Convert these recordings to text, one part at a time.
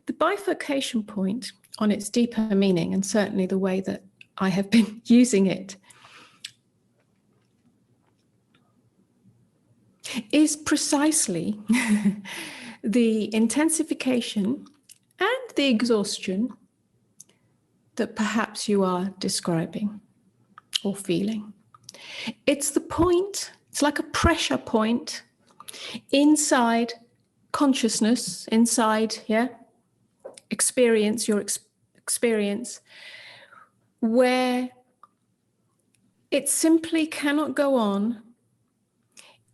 The bifurcation point, on its deeper meaning, and certainly the way that I have been using it, is precisely the intensification and the exhaustion that perhaps you are describing or feeling. It's the point, it's like a pressure point inside consciousness, inside, experience, your experience, where it simply cannot go on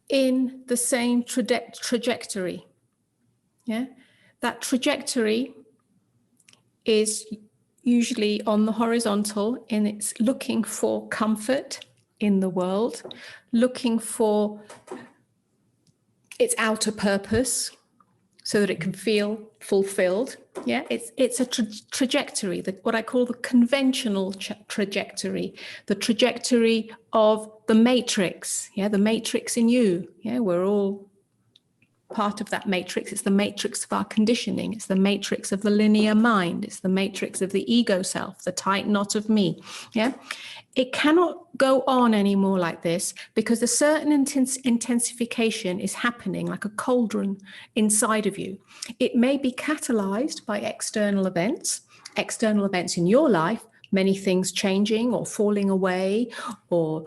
in the same trajectory. That trajectory is usually on the horizontal, and it's looking for comfort in the world, looking for its outer purpose so that it can feel fulfilled. It's a trajectory, what I call the conventional trajectory, the trajectory of the matrix, the matrix in you. We're all part of that matrix. It's the matrix of our conditioning. It's the matrix of the linear mind. It's the matrix of the ego self, the tight knot of me. It cannot go on anymore like this, because a certain intensification is happening like a cauldron inside of you. It may be catalyzed by external events in your life, many things changing or falling away, or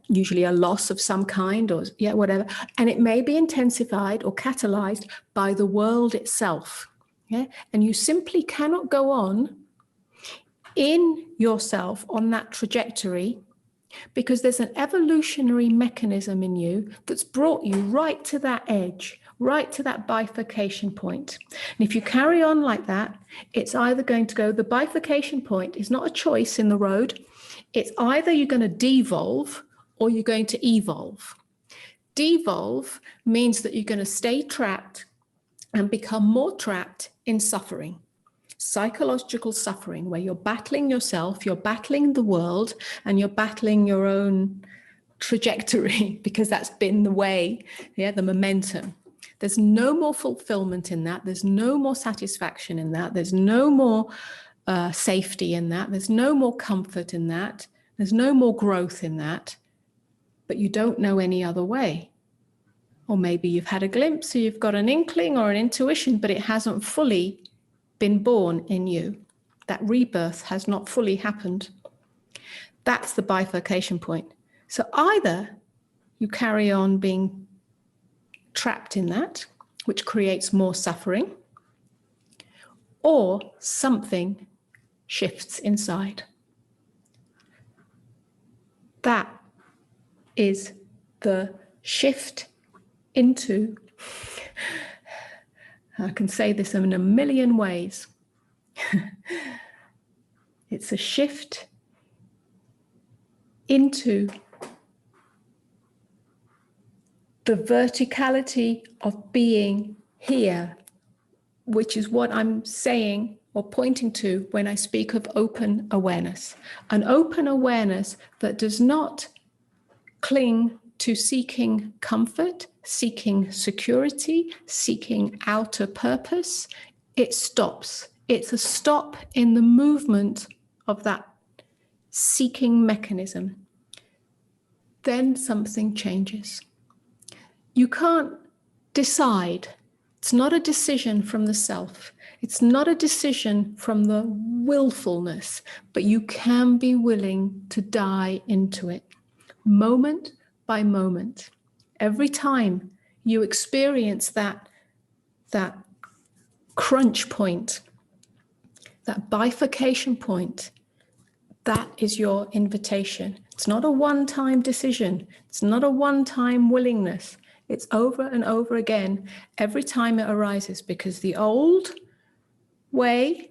usually a loss of some kind, or whatever. And it may be intensified or catalyzed by the world itself. And you simply cannot go on in yourself on that trajectory, because there's an evolutionary mechanism in you that's brought you right to that edge, right to that bifurcation point. And if you carry on like that, it's either going to go, the bifurcation point is not a choice in the road. It's either you're going to devolve or you're going to evolve. Devolve means that you're going to stay trapped and become more trapped in suffering. Psychological suffering, where you're battling yourself, you're battling the world, and you're battling your own trajectory, because that's been the way, the momentum. There's no more fulfillment in that. There's no more satisfaction in that. There's no more safety in that. There's no more comfort in that. There's no more growth in that. But you don't know any other way. Or maybe you've had a glimpse, or you've got an inkling or an intuition, but it hasn't fully been born in you. That rebirth has not fully happened. That's the bifurcation point. So either you carry on being trapped in that, which creates more suffering, or something shifts inside. That is the shift into, I can say this in a million ways. It's a shift into the verticality of being here, which is what I'm saying or pointing to when I speak of open awareness. An open awareness that does not cling to seeking comfort, seeking security, seeking outer purpose. It stops. It's a stop in the movement of that seeking mechanism. Then something changes. You can't decide. It's not a decision from the self. It's not a decision from the willfulness, but you can be willing to die into it, moment by moment. Every time you experience that crunch point, that bifurcation point, that is your invitation. It's not a one-time decision. It's not a one-time willingness. It's over and over again every time it arises, because the old way,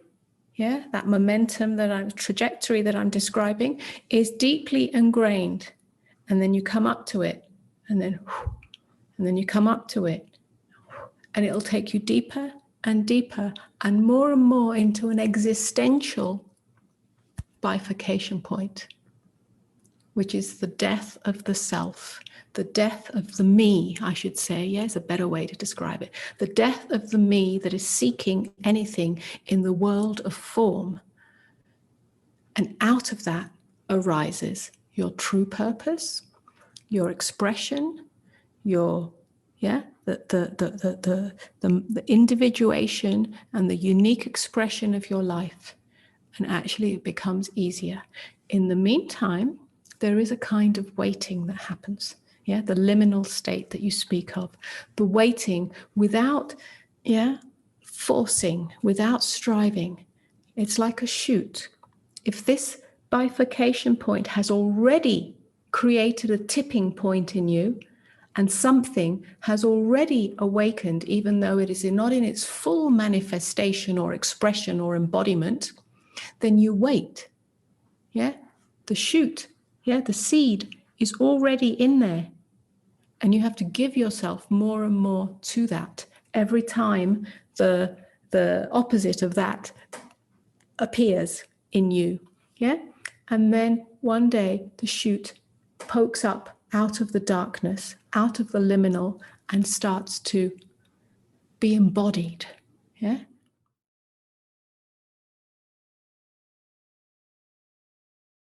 that momentum, trajectory that I'm describing is deeply ingrained. And then you come up to it, and then you come up to it, and it'll take you deeper and deeper and more into an existential bifurcation point. which is the death of the self, the death of the me, I should say. Yeah, it's a better way to describe it. The death of the me that is seeking anything in the world of form. And out of that arises your true purpose, your expression, your the individuation and the unique expression of your life. And actually it becomes easier. In the meantime, there is a kind of waiting that happens. Yeah, the liminal state that you speak of, the waiting without forcing, without striving. It's like a shoot. If this bifurcation point has already created a tipping point in you, and something has already awakened, even though it is not in its full manifestation or expression or embodiment, then you wait. Yeah, the shoot, the seed is already in there. And you have to give yourself more and more to that. Every time the opposite of that appears in you. Yeah. And then one day the shoot pokes up out of the darkness, out of the liminal, and starts to be embodied. Yeah.